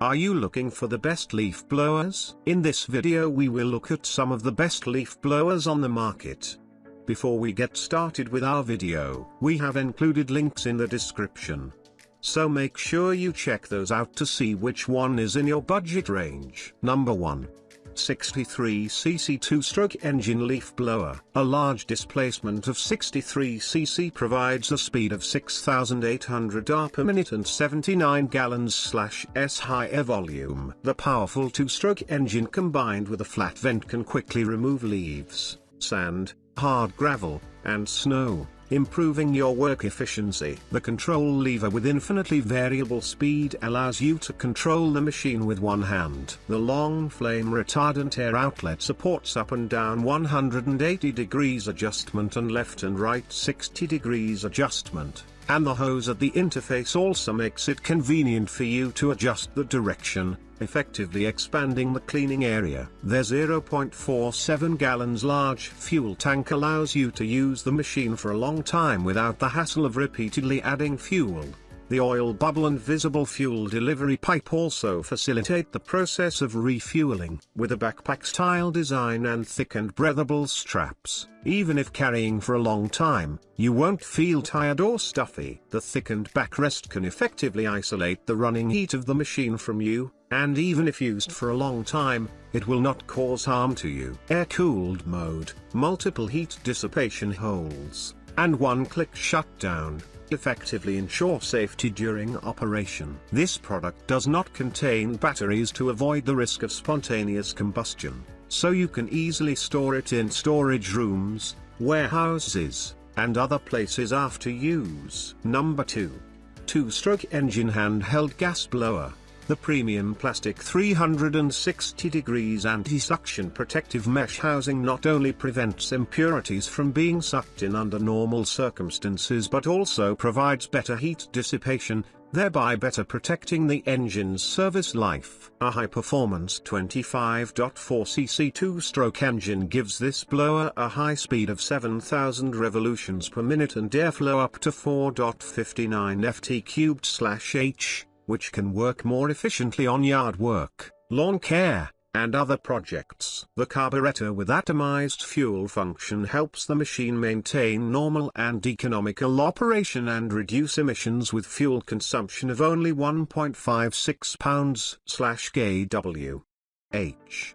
Are you looking for the best leaf blowers? In this video we will look at some of the best leaf blowers on the market. Before we get started with our video, we have included links in the description. So make sure you check those out to see which one is in your budget range. Number 1. 63cc 2-stroke engine leaf blower. A large displacement of 63cc provides a speed of 6,800 R per minute and 79 gallons/s high air volume. The powerful 2-stroke engine combined with a flat vent can quickly remove leaves, sand, hard gravel, and snow, improving your work efficiency. The control lever with infinitely variable speed allows you to control the machine with one hand. The long flame retardant air outlet supports up and down 180 degrees adjustment and left and right 60 degrees adjustment, and the hose at the interface also makes it convenient for you to adjust the direction, effectively expanding the cleaning area. Their 0.47 gallons large fuel tank allows you to use the machine for a long time without the hassle of repeatedly adding fuel. The oil bubble and visible fuel delivery pipe also facilitate the process of refueling. With a backpack-style design and thick and breathable straps, even if carrying for a long time, you won't feel tired or stuffy. The thickened backrest can effectively isolate the running heat of the machine from you, and even if used for a long time, it will not cause harm to you. Air-cooled mode, multiple heat dissipation holes, and one-click shutdown effectively ensure safety during operation. This product does not contain batteries to avoid the risk of spontaneous combustion, so you can easily store it in storage rooms, warehouses, and other places after use. Number 2. 2-stroke engine handheld gas blower. The premium plastic 360 degrees anti-suction protective mesh housing not only prevents impurities from being sucked in under normal circumstances but also provides better heat dissipation, thereby better protecting the engine's service life. A high-performance 25.4cc 2-stroke engine gives this blower a high speed of 7,000 revolutions per minute and airflow up to 4.59 ft³/h. which can work more efficiently on yard work, lawn care, and other projects. The carburetor with atomized fuel function helps the machine maintain normal and economical operation and reduce emissions with fuel consumption of only 1.56 pounds/kWh.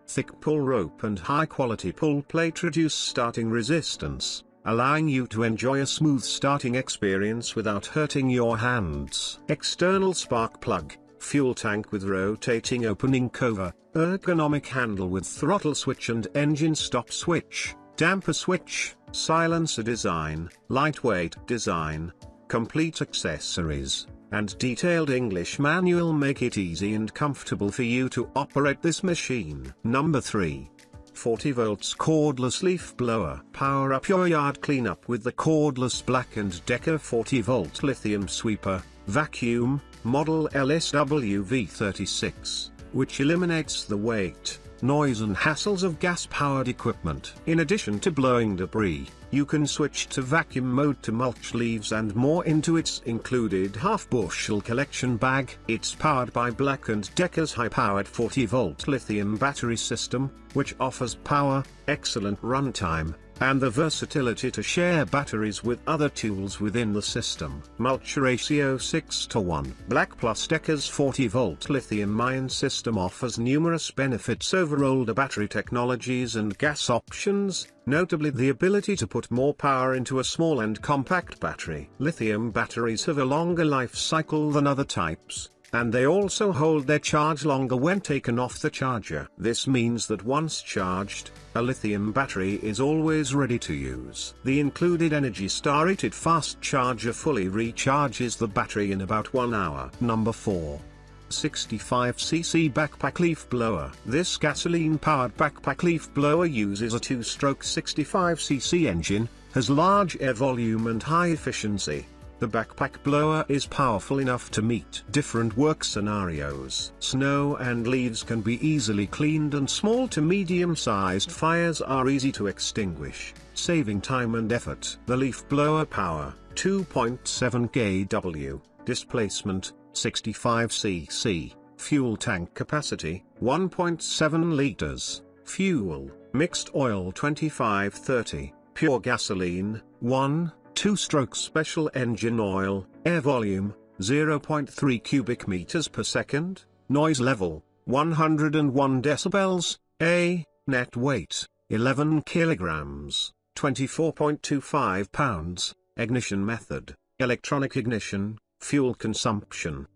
Thick pull rope and high-quality pull plate reduce starting resistance, allowing you to enjoy a smooth starting experience without hurting your hands. External spark plug, fuel tank with rotating opening cover, ergonomic handle with throttle switch and engine stop switch, damper switch, silencer design, lightweight design, complete accessories, and detailed English manual make it easy and comfortable for you to operate this machine. Number 3. 40 volts cordless leaf blower. Power up your yard cleanup with the Cordless Black & Decker 40 volt lithium sweeper, vacuum, model LSWV36, which eliminates the weight, noise and hassles of gas-powered equipment. In addition to blowing debris, you can switch to vacuum mode to mulch leaves and more into its included half-bushel collection bag. It's powered by Black & Decker's high-powered 40-volt lithium battery system, which offers power, excellent runtime, and the versatility to share batteries with other tools within the system. Mulch ratio 6:1. Black + Decker's 40-volt lithium-ion system offers numerous benefits over older battery technologies and gas options, notably the ability to put more power into a small and compact battery. Lithium batteries have a longer life cycle than other types, and they also hold their charge longer when taken off the charger. This means that once charged, a lithium battery is always ready to use. The included Energy Star rated fast charger fully recharges the battery in about 1 hour. Number 4. 65cc backpack leaf blower. This gasoline-powered backpack leaf blower uses a 2-stroke 65cc engine, has large air volume and high efficiency. The backpack blower is powerful enough to meet different work scenarios. Snow and leaves can be easily cleaned and small to medium-sized fires are easy to extinguish, saving time and effort. The leaf blower power, 2.7 kW, displacement, 65 cc, Fuel tank capacity, 1.7 liters. Fuel, mixed oil 2530, pure gasoline, 1, 2-stroke special engine oil, air volume, 0.3 cubic meters per second, noise level, 101 decibels, net weight, 11 kilograms, 24.25 pounds, ignition method, electronic ignition, fuel consumption,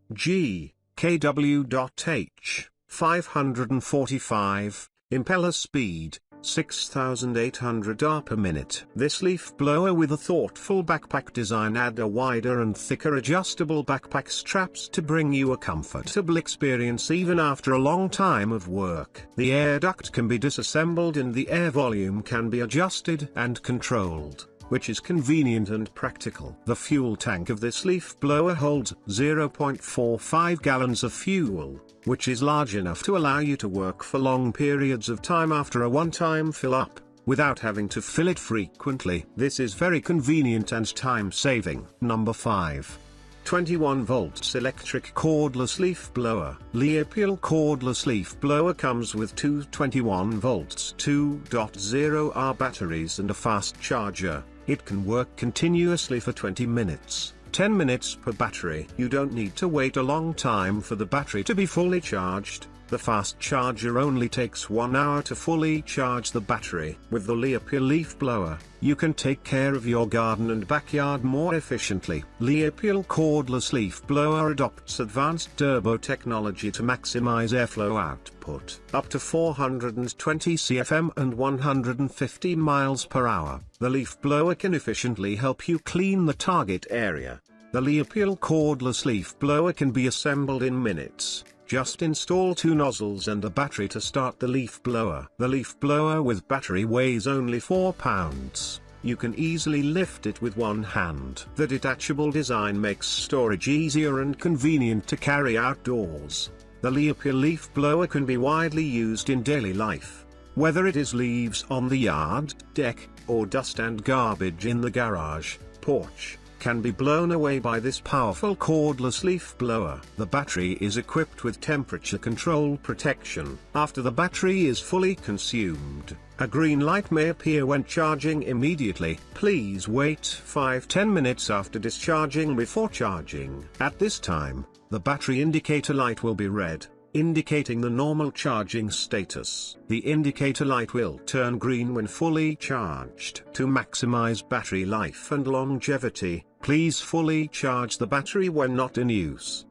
kW.h, 545, impeller speed, 6,800 rpm per minute. This leaf blower with a thoughtful backpack design adds a wider and thicker adjustable backpack straps to bring you a comfortable experience even after a long time of work. The air duct can be disassembled and the air volume can be adjusted and controlled, which is convenient and practical. The fuel tank of this leaf blower holds 0.45 gallons of fuel, which is large enough to allow you to work for long periods of time after a one-time fill-up, without having to fill it frequently. This is very convenient and time-saving. Number 5. 21 volts electric cordless leaf blower. Aliexpress cordless leaf blower comes with two 21 volts 2.0R batteries and a fast charger. It can work continuously for 20 minutes, 10 minutes per battery. You don't need to wait a long time for the battery to be fully charged. The fast charger only takes 1 hour to fully charge the battery. With the Aliexpress leaf blower, you can take care of your garden and backyard more efficiently. Aliexpress cordless leaf blower adopts advanced turbo technology to maximize airflow output, up to 420 CFM and 150 miles per hour. The leaf blower can efficiently help you clean the target area. The Aliexpress cordless leaf blower can be assembled in minutes. Just install 2 nozzles and a battery to start the leaf blower. The leaf blower with battery weighs only 4 pounds. You can easily lift it with one hand. The detachable design makes storage easier and convenient to carry outdoors. The Aliexpress leaf blower can be widely used in daily life, whether it is leaves on the yard, deck, or dust and garbage in the garage, porch, can be blown away by this powerful cordless leaf blower. The battery is equipped with temperature control protection. After the battery is fully consumed, a green light may appear when charging immediately. Please wait 5-10 minutes after discharging before charging. At this time, the battery indicator light will be red, indicating the normal charging status. The indicator light will turn green when fully charged. To maximize battery life and longevity, please fully charge the battery when not in use.